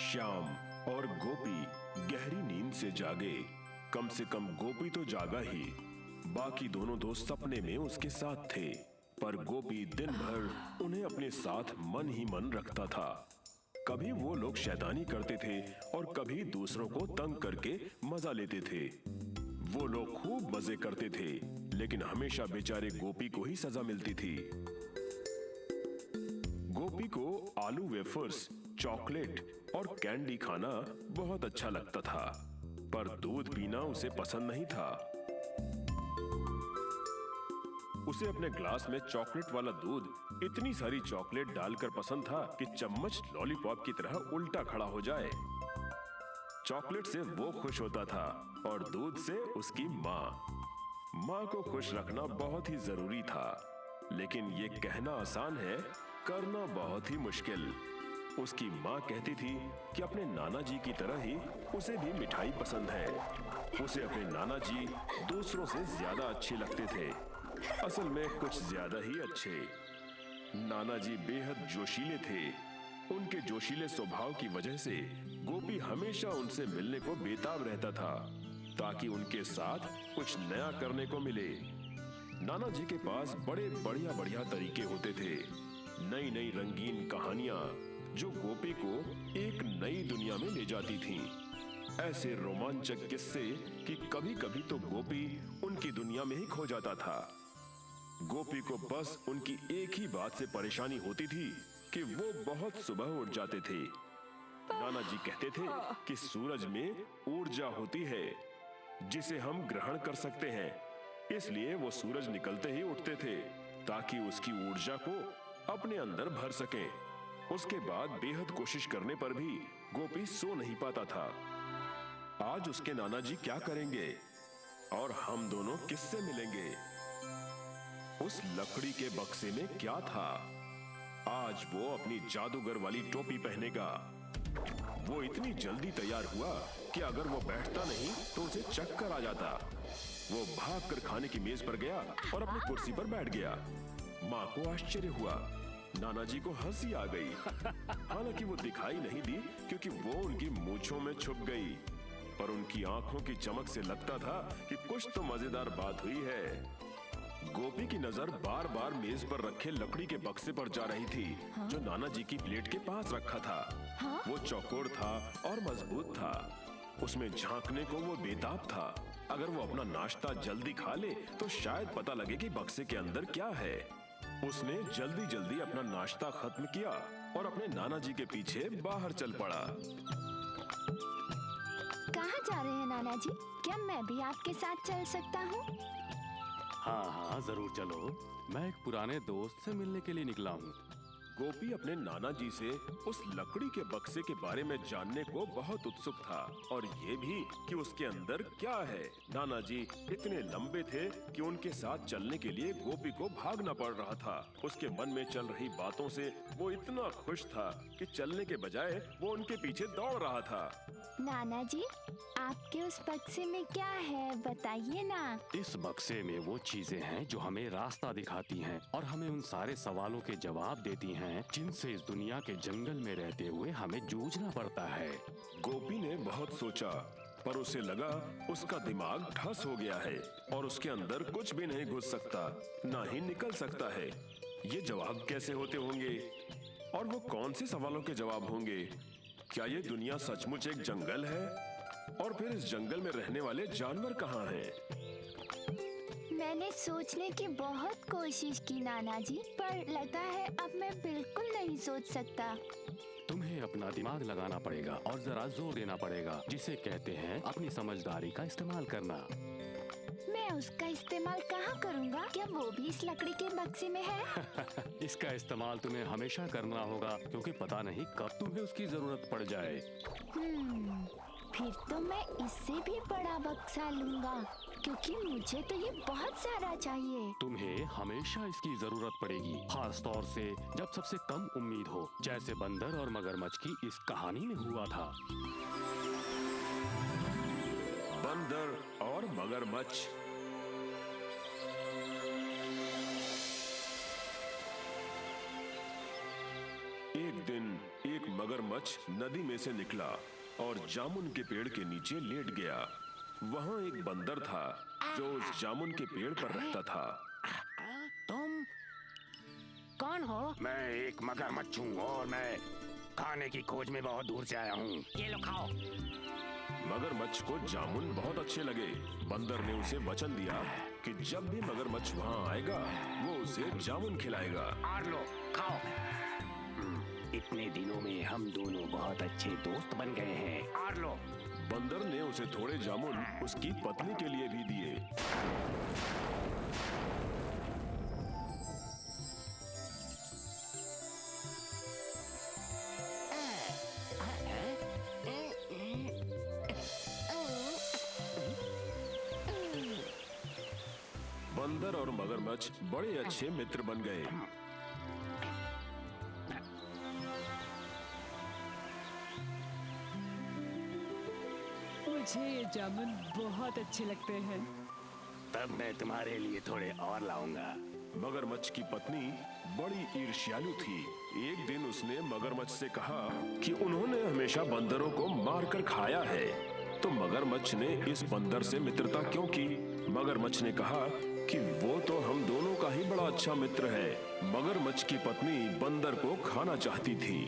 श्याम और गोपी गहरी नींद से जागे। कम से कम गोपी तो जागा ही, बाकी दोनों दोस्त सपने में उसके साथ थे। पर गोपी दिन भर उन्हें अपने साथ मन ही मन रखता था। कभी वो लोग शैतानी करते थे और कभी दूसरों को तंग करके मजा लेते थे। वो लोग खूब मजे करते थे, लेकिन हमेशा बेचारे गोपी को ही सजा मिलती थी। गोपी को आलू वेफर्स, चॉकलेट और कैंडी खाना बहुत अच्छा लगता था, पर दूध पीना उसे पसंद नहीं था। उसे अपने ग्लास में चॉकलेट वाला दूध इतनी सारी चॉकलेट डालकर पसंद था कि चम्मच लॉलीपॉप की तरह उल्टा खड़ा हो जाए। चॉकलेट से वो खुश होता था और दूध से उसकी माँ को खुश रखना बहुत ही जरूरी था। लेकिन ये कहना आसान है, करना बहुत ही मुश्किल। उसकी माँ कहती थी कि अपने नाना जी की तरह ही उसे भी मिठाई पसंद है। उसे अपने नाना जी दूसरों से ज्यादा अच्छे लगते थे, असल में कुछ ज्यादा ही अच्छे। नाना जी बेहद जोशीले थे। उनके जोशीले स्वभाव की वजह से गोपी हमेशा उनसे मिलने को बेताब रहता था, ताकि उनके साथ कुछ नया करने को मिले। नाना जी के पास बड़े बढ़िया तरीके होते थे, नई नई रंगीन कहानियां जो गोपी को एक नई दुनिया में ले जाती थीं। ऐसे रोमांचक किस्से कि कभी कभी तो गोपी उनकी दुनिया में ही खो जाता था। गोपी को बस उनकी एक ही बात से परेशानी होती थी कि वो बहुत सुबह उठ जाते थे। नाना जी कहते थे कि सूरज में ऊर्जा होती है जिसे हम ग्रहण कर सकते हैं, इसलिए वो सूरज निकलते ही उठते थे ताकि उसकी ऊर्जा को अपने अंदर भर सकें। उसके बाद बेहद कोशिश करने पर भी गोपी सो नहीं पाता था। आज उसके नाना जी क्या करेंगे और हम दोनों किससे मिलेंगे? उस लकड़ी के बक्से में क्या था? आज वो अपनी जादूगर वाली टोपी पहनेगा। वो इतनी जल्दी तैयार हुआ कि अगर वो बैठता नहीं तो उसे चक्कर आ जाता। वो भागकर खाने की मेज पर गया और अपनी कुर्सी पर बैठ गया। माँ को आश्चर्य हुआ, नाना जी को हंसी आ गई। हालांकि वो दिखाई नहीं दी क्योंकि वो उनकी मूंछों में छुप गई, पर उनकी आंखों की चमक से लगता था कि कुछ तो मजेदार बात हुई है। गोपी की नजर बार बार मेज पर रखे लकड़ी के बक्से पर जा रही थी, जो नाना जी की प्लेट के पास रखा था। वो चौकोर था और मजबूत था। उसमें झांकने को वो बेताब था। अगर वो अपना नाश्ता जल्दी खा ले तो शायद पता लगे कि बक्से के अंदर क्या है। उसने जल्दी जल्दी अपना नाश्ता खत्म किया और अपने नाना जी के पीछे बाहर चल पड़ा। कहाँ जा रहे हैं नाना जी? क्या मैं भी आपके साथ चल सकता हूँ? हाँ, जरूर चलो। मैं एक पुराने दोस्त से मिलने के लिए निकला हूँ। गोपी अपने नाना जी से उस लकड़ी के बक्से के बारे में जानने को बहुत उत्सुक था, और ये भी कि उसके अंदर क्या है। नाना जी इतने लंबे थे कि उनके साथ चलने के लिए गोपी को भागना पड़ रहा था। उसके मन में चल रही बातों से वो इतना खुश था कि चलने के बजाय वो उनके पीछे दौड़ रहा था। नाना जी, आपके उस बक्से में क्या है, बताइए ना। इस बक्से में वो चीजें हैं जो हमें रास्ता दिखाती हैं और हमें उन सारे सवालों के जवाब देती हैं जिनसे इस दुनिया के जंगल में रहते हुए हमें जूझना पड़ता है। गोपी ने बहुत सोचा, पर उसे लगा उसका दिमाग ठस हो गया है और उसके अंदर कुछ भी नहीं घुस सकता, ना ही निकल सकता है। ये जवाब कैसे होते होंगे और वो कौन से सवालों के जवाब होंगे? क्या ये दुनिया सचमुच एक जंगल है? और फिर इस जंगल में रहने वाले जानवर कहाँ हैं? मैंने सोचने की बहुत कोशिश की नाना जी, पर लगता है अब मैं बिल्कुल नहीं सोच सकता। तुम्हें अपना दिमाग लगाना पड़ेगा और जरा जोर देना पड़ेगा, जिसे कहते हैं अपनी समझदारी का इस्तेमाल करना। मैं उसका इस्तेमाल कहाँ करूँगा? क्या वो भी इस लकड़ी के बक्से में है? इसका इस्तेमाल तुम्हें हमेशा करना होगा, क्योंकि पता नहीं कब तुम्हें उसकी जरूरत पड़ जाए। फिर तो मैं इससे भी बड़ा बक्सा लूँगा, क्योंकि मुझे तो ये बहुत सारा चाहिए। तुम्हें हमेशा इसकी जरूरत पड़ेगी, खास तौर से जब सबसे कम उम्मीद हो, जैसे बंदर और मगरमच्छ की इस कहानी में हुआ था। बंदर और मगरमच्छ। एक दिन एक मगरमच्छ नदी में से निकला और जामुन के पेड़ के नीचे लेट गया। वहाँ एक बंदर था जो उस जामुन के पेड़ पर रहता था। तुम कौन हो? मैं एक मगरमच्छ हूँ और मैं खाने की खोज में बहुत दूर से आया हूँ। ये लो खाओ। मगरमच्छ को जामुन बहुत अच्छे लगे। बंदर ने उसे वचन दिया कि जब भी मगरमच्छ वहाँ आएगा वो उसे जामुन खिलाएगा। और लो खाओ। इतने दिनों में हम दोनों बहुत अच्छे दोस्त बन गए हैं। और लो। बंदर ने उसे थोड़े जामुन उसकी पत्नी के लिए भी दिए। बंदर और मगरमच्छ बड़े अच्छे मित्र बन गए। मुझे ये जामुन बहुत अच्छे लगते हैं। तब मैं तुम्हारे लिए थोड़े और लाऊंगा। मगरमच्छ की पत्नी बड़ी ईर्ष्यालु थी। एक दिन उसने मगरमच्छ से कहा कि उन्होंने हमेशा बंदरों को मारकर खाया है, तो मगरमच्छ ने इस बंदर से मित्रता क्यों की? मगरमच्छ ने कहा कि वो तो हम दोनों का ही बड़ा अच्छा मित्र है। मगरमच्छ की पत्नी बंदर को खाना चाहती थी।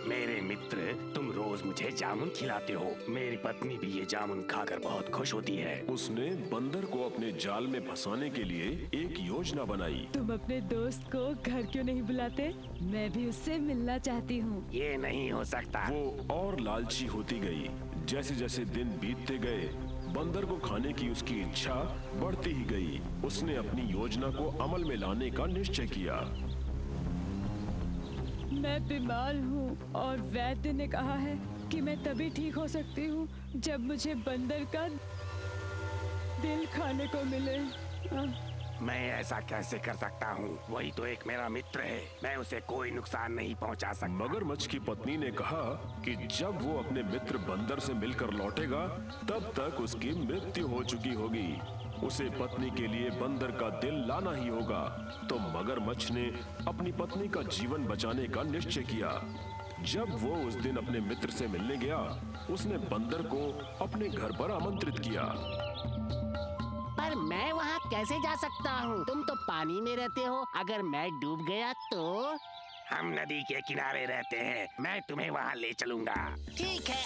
मेरे मित्र, तुम रोज मुझे जामुन खिलाते हो। मेरी पत्नी भी ये जामुन खाकर बहुत खुश होती है। उसने बंदर को अपने जाल में फंसाने के लिए एक योजना बनाई। तुम अपने दोस्त को घर क्यों नहीं बुलाते? मैं भी उससे मिलना चाहती हूँ। ये नहीं हो सकता। वो और लालची होती गई। जैसे जैसे दिन बीतते गए, बंदर को खाने की उसकी इच्छा बढ़ती ही गई। उसने अपनी योजना को अमल में लाने का निश्चय किया। मैं बीमार हूँ और वैद्य ने कहा है कि मैं तभी ठीक हो सकती हूँ जब मुझे बंदर का दिल खाने को मिले। मैं ऐसा कैसे कर सकता हूँ? वही तो एक मेरा मित्र है। मैं उसे कोई नुकसान नहीं पहुँचा सकता। मगरमच्छ की पत्नी ने कहा कि जब वो अपने मित्र बंदर से मिलकर लौटेगा तब तक उसकी मृत्यु हो चुकी होगी। उसे पत्नी के लिए बंदर का दिल लाना ही होगा। तो मगरमच्छ ने अपनी पत्नी का जीवन बचाने का निश्चय किया। जब वो उस दिन अपने मित्र से मिलने गया, उसने बंदर को अपने घर पर आमंत्रित किया। पर मैं वहाँ कैसे जा सकता हूँ? तुम तो पानी में रहते हो। अगर मैं डूब गया तो? हम नदी के किनारे रहते हैं। मैं तुम्हें वहाँ ले चलूंगा। ठीक है।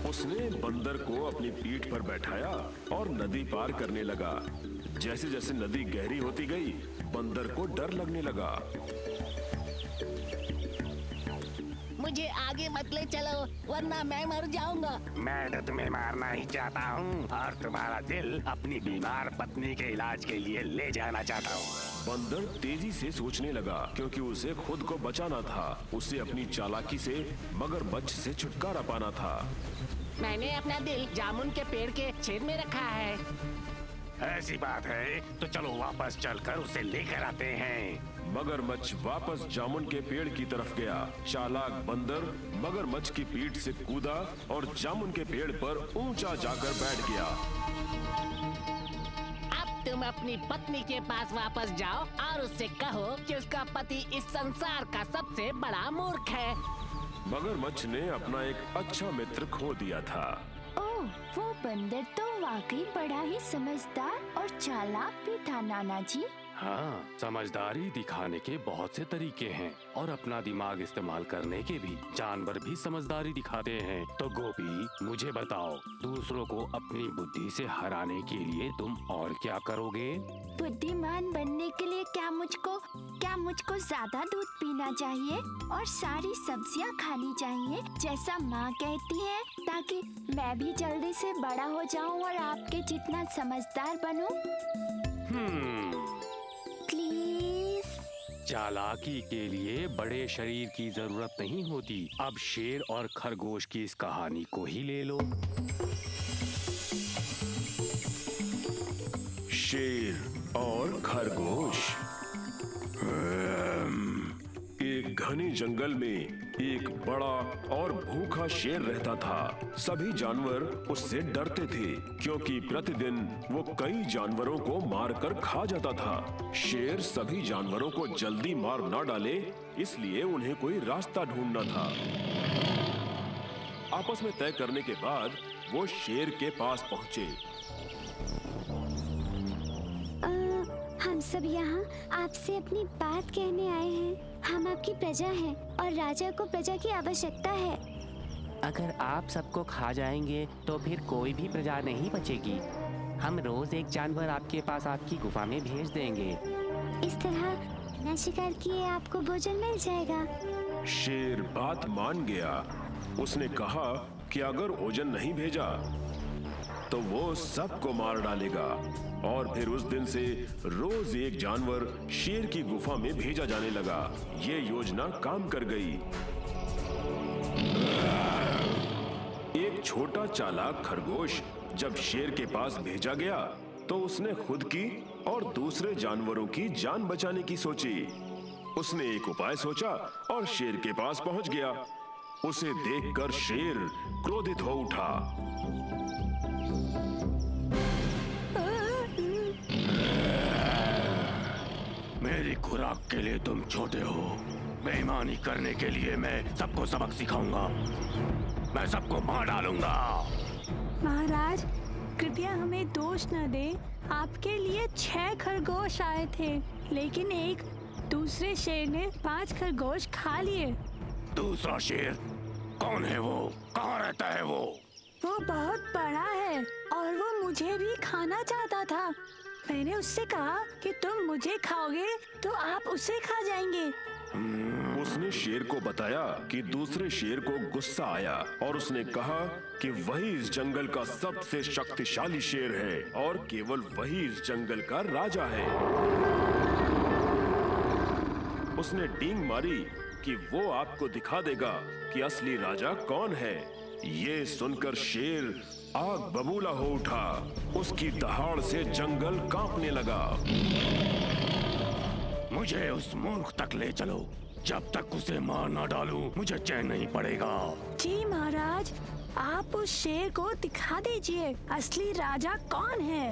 उसने बंदर को अपनी पीठ पर बैठाया और नदी पार करने लगा। जैसे जैसे नदी गहरी होती गई, बंदर को डर लगने लगा। मुझे आगे मत ले चलो, वरना मैं मर जाऊंगा। मैं तो तुम्हें मारना ही चाहता हूँ और तुम्हारा दिल अपनी बीमार पत्नी के इलाज के लिए ले जाना चाहता हूँ। बंदर तेजी से सोचने लगा क्योंकि उसे खुद को बचाना था। उसे अपनी चालाकी से मगरमच्छ से छुटकारा पाना था। मैंने अपना दिल जामुन के पेड़ के छेद में रखा है। ऐसी बात है तो चलो वापस चलकर उसे लेकर आते हैं। मगरमच्छ वापस जामुन के पेड़ की तरफ गया। चालाक बंदर मगरमच्छ की पीठ से कूदा और जामुन के पेड़ पर ऊंचा जाकर बैठ गया। अब तुम अपनी पत्नी के पास वापस जाओ और उससे कहो कि उसका पति इस संसार का सबसे बड़ा मूर्ख है। मगरमच्छ ने अपना एक अच्छा मित्र खो दिया था। ओह, वो बंदर तो वाकई बड़ा ही समझदार और चालाक भी था नाना जी। हाँ, समझदारी दिखाने के बहुत से तरीके हैं और अपना दिमाग इस्तेमाल करने के भी। जानवर भी समझदारी दिखाते हैं। तो गोपी, मुझे बताओ, दूसरों को अपनी बुद्धि से हराने के लिए तुम और क्या करोगे? बुद्धिमान बनने के लिए क्या मुझको ज्यादा दूध पीना चाहिए और सारी सब्जियां खानी चाहिए जैसा माँ कहती है, ताकि मैं भी जल्दी से बड़ा हो जाऊं और आपके जितना समझदार बनूं। प्लीज। चालाकी के लिए बड़े शरीर की जरूरत नहीं होती। अब शेर और खरगोश की इस कहानी को ही ले लो। शेर और खरगोश। एक घने जंगल में एक बड़ा और भूखा शेर रहता था। सभी जानवर उससे डरते थे क्योंकि प्रतिदिन वो कई जानवरों को मारकर खा जाता था। शेर सभी जानवरों को जल्दी मार ना डाले, इसलिए उन्हें कोई रास्ता ढूंढना था। आपस में तय करने के बाद वो शेर के पास पहुंचे। हम सब यहाँ आपसे अपनी बात कहने आए हैं। हम आपकी प्रजा हैं और राजा को प्रजा की आवश्यकता है। अगर आप सबको खा जाएंगे तो फिर कोई भी प्रजा नहीं बचेगी। हम रोज एक जानवर आपके पास आपकी गुफा में भेज देंगे। इस तरह बिना शिकार किए आपको भोजन मिल जाएगा। शेर बात मान गया। उसने कहा कि अगर भोजन नहीं भेजा तो वो सबको मार डालेगा और फिर उस दिन से रोज एक जानवर शेर की गुफा में भेजा जाने लगा। ये योजना काम कर गई। एक छोटा चालाक खरगोश जब शेर के पास भेजा गया तो उसने खुद की और दूसरे जानवरों की जान बचाने की सोची। उसने एक उपाय सोचा और शेर के पास पहुंच गया। उसे देखकर शेर क्रोधित हो उठा। मेरी खुराक के लिए तुम छोटे हो। बेईमानी करने के लिए मैं सबको सबक सिखाऊंगा। मैं सबको मार डालूंगा। महाराज, कृपया हमें दोष न दे। आपके लिए 6 खरगोश आए थे, लेकिन एक दूसरे शेर ने 5 खरगोश खा लिए। दूसरा शेर कौन है? वो कहाँ रहता है? वो बहुत बड़ा है और वो मुझे भी खाना चाहता था। मैंने उससे कहा कि तुम मुझे खाओगे तो आप उसे खा जाएंगे। उसने शेर को बताया कि दूसरे शेर को गुस्सा आया और उसने कहा कि वही इस जंगल का सबसे शक्तिशाली शेर है और केवल वही इस जंगल का राजा है। उसने डींग मारी कि वो आपको दिखा देगा कि असली राजा कौन है। ये सुनकर शेर आग बबूला हो उठा। उसकी दहाड़ से जंगल कांपने लगा। मुझे उस मूर्ख तक ले चलो। जब तक उसे मार ना डालूं, मुझे चैन नहीं पड़ेगा। जी महाराज, आप उस शेर को दिखा दीजिए असली राजा कौन है।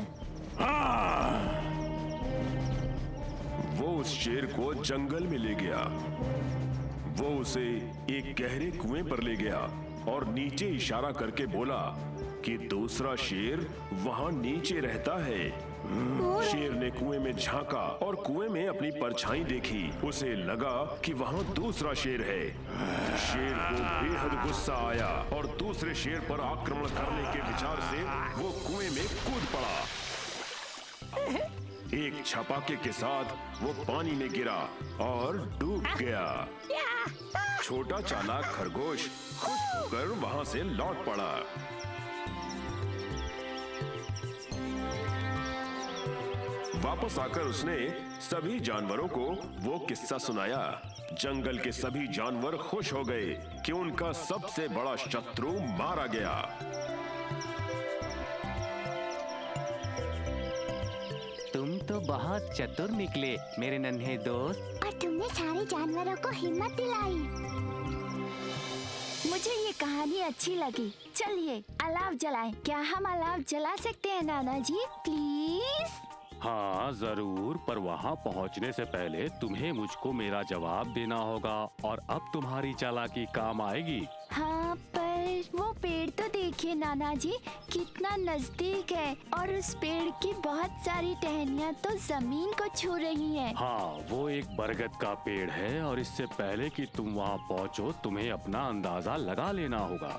वो उस शेर को जंगल में ले गया। वो उसे एक गहरे कुएं पर ले गया और नीचे इशारा करके बोला कि दूसरा शेर वहां नीचे रहता है। शेर ने कुएं में झांका और कुएं में अपनी परछाई देखी। उसे लगा कि वहां दूसरा शेर है। शेर को बेहद गुस्सा आया और दूसरे शेर पर आक्रमण करने के विचार से वो कुएं में कूद पड़ा। एक छपाके के साथ वो पानी में गिरा और डूब गया। छोटा चालाक खरगोश खुश होकर वहां से लौट पड़ा। वापस आकर उसने सभी जानवरों को वो किस्सा सुनाया। जंगल के सभी जानवर खुश हो गए कि उनका सबसे बड़ा शत्रु मारा गया। तुम तो बहुत चतुर निकले मेरे नन्हे दोस्त। और तुमने सारे जानवरों को हिम्मत दिलाई। मुझे ये कहानी अच्छी लगी। चलिए अलाव जलाएं। क्या हम अलाव जला सकते हैं नाना जी? प्लीज। हाँ जरूर, पर वहाँ पहुँचने से पहले तुम्हें मुझको मेरा जवाब देना होगा और अब तुम्हारी चालाकी काम आएगी। हाँ, पर वो पेड़ तो देखिए नाना जी, कितना नजदीक है और उस पेड़ की बहुत सारी टहनियाँ तो जमीन को छू रही हैं। हाँ, वो एक बरगद का पेड़ है और इससे पहले कि तुम वहाँ पहुँचो तुम्हें अपना अंदाजा लगा लेना होगा।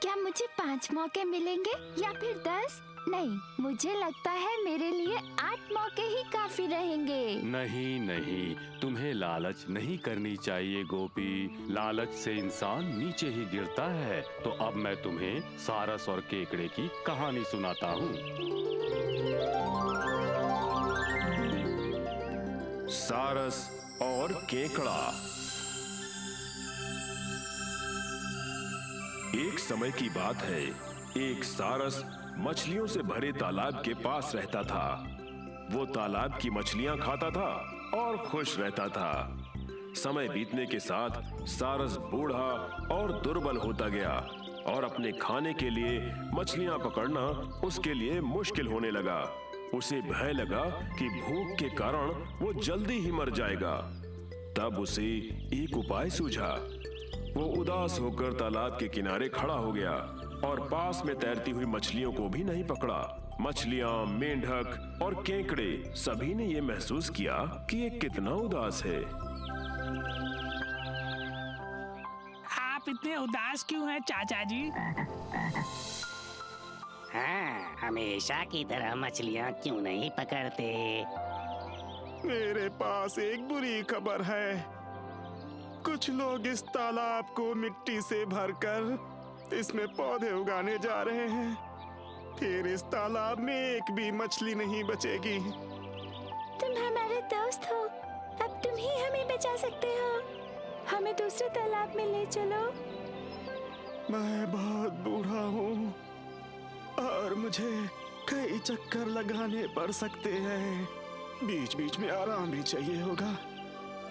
क्या मुझे 5 मौके मिलेंगे या फिर 10? नहीं, मुझे लगता है मेरे लिए 8 मौके ही काफी रहेंगे। नहीं नहीं, तुम्हें लालच नहीं करनी चाहिए गोपी। लालच से इंसान नीचे ही गिरता है। तो अब मैं तुम्हें सारस और केकड़े की कहानी सुनाता हूँ। सारस और केकड़ा। एक समय की बात है। एक सारस मछलियों से भरे तालाब के पास रहता था। वो तालाब की मछलियां खाता था और खुश रहता था। समय बीतने के साथ सारस बूढ़ा और दुर्बल होता गया और अपने खाने के लिए मछलियां पकड़ना उसके लिए मुश्किल होने लगा। उसे भय लगा कि भूख के कारण वो जल्दी ही मर जाएगा। तब उसे एक उपाय सूझा। वो उदास होकर तालाब के किनारे खड़ा हो गया और पास में तैरती हुई मछलियों को भी नहीं पकड़ा। मछलियां, मेंढक और केकड़े सभी ने ये महसूस किया कि ये कितना उदास है। आप इतने उदास क्यों हैं चाचा जी? हाँ, हमेशा की तरह मछलियाँ क्यों नहीं पकड़ते? मेरे पास एक बुरी खबर है। कुछ लोग इस तालाब को मिट्टी से भरकर इसमें पौधे उगाने जा रहे हैं। फिर इस तालाब में एक भी मछली नहीं बचेगी। तुम हमारे दोस्त हो, अब तुम ही हमें बचा सकते हो। हमें दूसरे तालाब में ले चलो। मैं बहुत बूढ़ा हूँ और मुझे कई चक्कर लगाने पड़ सकते हैं। बीच बीच में आराम भी चाहिए होगा।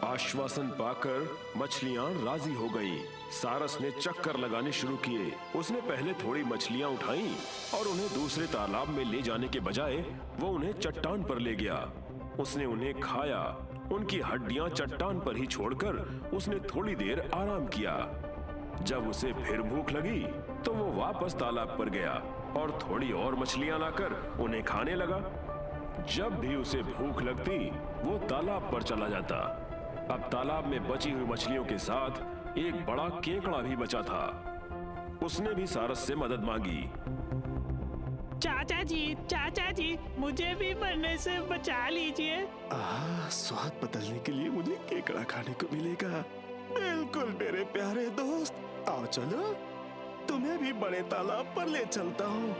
आश्वासन पाकर मछलियां राजी हो गईं। सारस ने चक्कर लगाने शुरू किए। उसने पहले थोड़ी मछलियां उठाईं और उन्हें दूसरे तालाब में ले जाने के बजाय वो उन्हें चट्टान पर ले गया। उसने उन्हें खाया। उनकी हड्डियां चट्टान पर ही छोड़कर उसने थोड़ी देर आराम किया। जब उसे फिर भूख लगी तो वो वापस तालाब पर गया और थोड़ी और मछलियां लाकर उन्हें खाने लगा। जब भी उसे भूख लगती वो तालाब पर चला जाता। अब तालाब में बची हुई मछलियों के साथ एक बड़ा केकड़ा भी बचा था। उसने भी सारस से मदद मांगी। चाचा जी, मुझे भी मरने से बचा लीजिए। स्वाद बदलने के लिए मुझे केकड़ा खाने को मिलेगा। बिल्कुल मेरे प्यारे दोस्त, आओ चलो, तुम्हें भी बड़े तालाब पर ले चलता हूँ।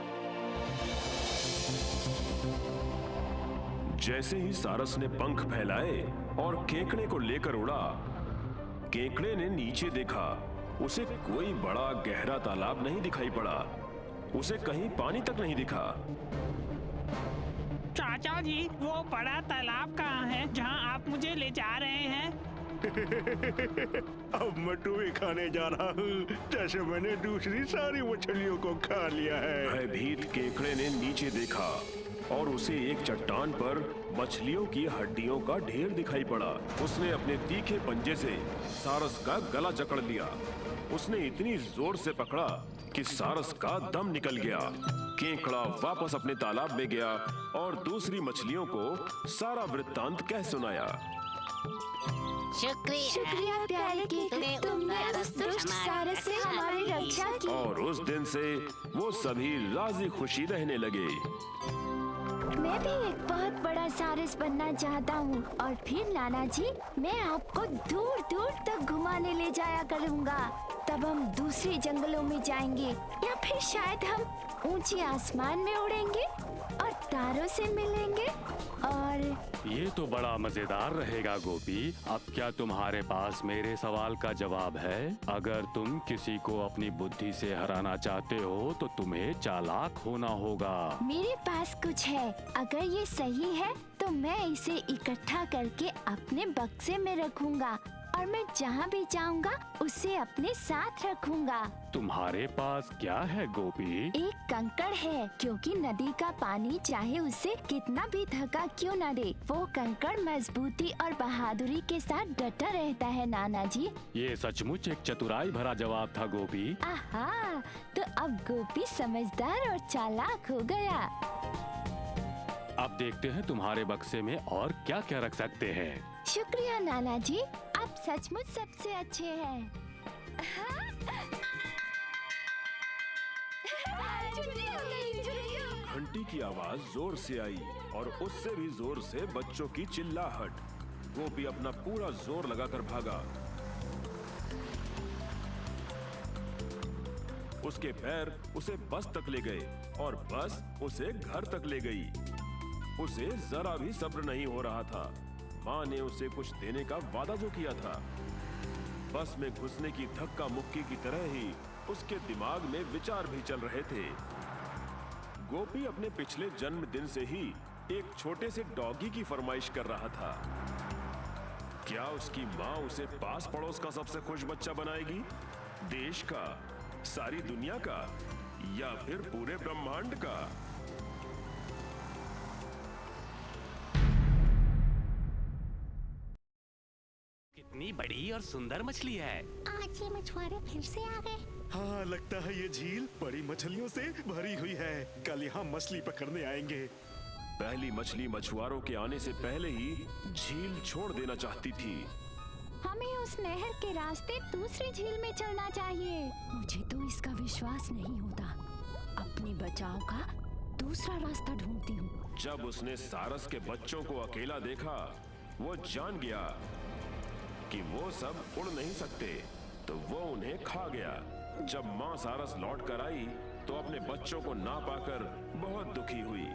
जैसे ही सारस ने पंख फैलाए और केकड़े को लेकर उड़ा, केकड़े ने नीचे देखा। उसे कोई बड़ा गहरा तालाब नहीं दिखाई पड़ा। उसे कहीं पानी तक नहीं दिखा। चाचा जी, वो बड़ा तालाब कहाँ है जहाँ आप मुझे ले जा रहे हैं? अब मैं तुम्हें खाने जा रहा हूँ, जैसे मैंने दूसरी सारी मछलियों को खा लिया है। भयभीत केकड़े ने नीचे देखा और उसे एक चट्टान पर मछलियों की हड्डियों का ढेर दिखाई पड़ा। उसने अपने तीखे पंजे से सारस का गला जकड़ लिया। उसने इतनी जोर से पकड़ा कि सारस का दम निकल गया। केकड़ा वापस अपने तालाब में गया और दूसरी मछलियों को सारा वृत्तांत कह सुनाया। शुक्रिया प्यारे केकड़े, तुमने उस दुष्ट सारस से हमारी रक्षा की। और उस दिन से वो सभी राजी खुशी रहने लगे। मैं भी एक बहुत बड़ा सारस बनना चाहता हूँ और फिर नाना जी, मैं आपको दूर दूर तक घुमाने ले जाया करूँगा। तब हम दूसरे जंगलों में जाएंगे या फिर शायद हम ऊंचे आसमान में उड़ेंगे और तारों से मिलेंगे। और ये तो बड़ा मजेदार रहेगा गोपी। अब क्या तुम्हारे पास मेरे सवाल का जवाब है? अगर तुम किसी को अपनी बुद्धि से हराना चाहते हो तो तुम्हें चालाक होना होगा। मेरे पास कुछ है। अगर ये सही है तो मैं इसे इकट्ठा करके अपने बक्से में रखूंगा और मैं जहाँ भी जाऊँगा उसे अपने साथ रखूंगा। तुम्हारे पास क्या है गोपी? एक कंकड़ है, क्योंकि नदी का पानी चाहे उसे कितना भी धक्का क्यों न दे, वो कंकड़ मजबूती और बहादुरी के साथ डटा रहता है नाना जी। ये सचमुच एक चतुराई भरा जवाब था गोपी। आहा, तो अब गोपी समझदार और चालाक हो गया। अब देखते हैं तुम्हारे बक्से में और क्या क्या रख सकते हैं। शुक्रिया नाना जी, आप सचमुच सबसे अच्छे हैं। घंटी की आवाज जोर से आई और उससे भी जोर से बच्चों की चिल्लाहट। गोपी अपना पूरा जोर लगाकर भागा। उसके पैर उसे बस तक ले गए और बस उसे घर तक ले गई। उसे जरा भी सब्र नहीं हो रहा था। माँ ने उसे कुछ देने का वादा जो किया था। बस में घुसने की धक्का मुक्की की तरह ही उसके दिमाग में विचार भी चल रहे थे। गोपी अपने पिछले जन्मदिन से ही एक छोटे से डॉगी की फरमाइश कर रहा था। क्या उसकी माँ उसे पास पड़ोस का सबसे खुश बच्चा बनाएगी, देश का, सारी दुनिया का, या फिर पूरे ब्रह्मांड का? कितनी बड़ी और सुंदर मछली है। आज ये मछुआरे फिर से आ गए। हाँ, लगता है ये झील बड़ी मछलियों से भरी हुई है। कल यहाँ मछली पकड़ने आएंगे। पहली मछली मछुआरों के आने से पहले ही झील छोड़ देना चाहती थी। हमें उस नहर के रास्ते दूसरी झील में चलना चाहिए। मुझे तो इसका विश्वास नहीं होता। अपने बचाव का दूसरा रास्ता ढूंढती हूँ। जब उसने सारस के बच्चों को अकेला देखा, वो जान गया कि वो सब उड़ नहीं सकते, तो वो उन्हें खा गया। जब माँ सारस लौट कर आई तो अपने बच्चों को ना पाकर बहुत दुखी हुई।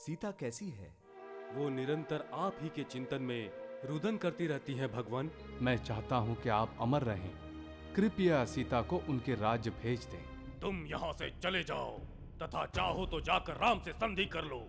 सीता कैसी है? वो निरंतर आप ही के चिंतन में रुदन करती रहती है भगवान। मैं चाहता हूँ कि आप अमर रहें। कृपया सीता को उनके राज्य भेज दें। तुम यहाँ से चले जाओ तथा चाहो तो जाकर राम से संधि कर लो।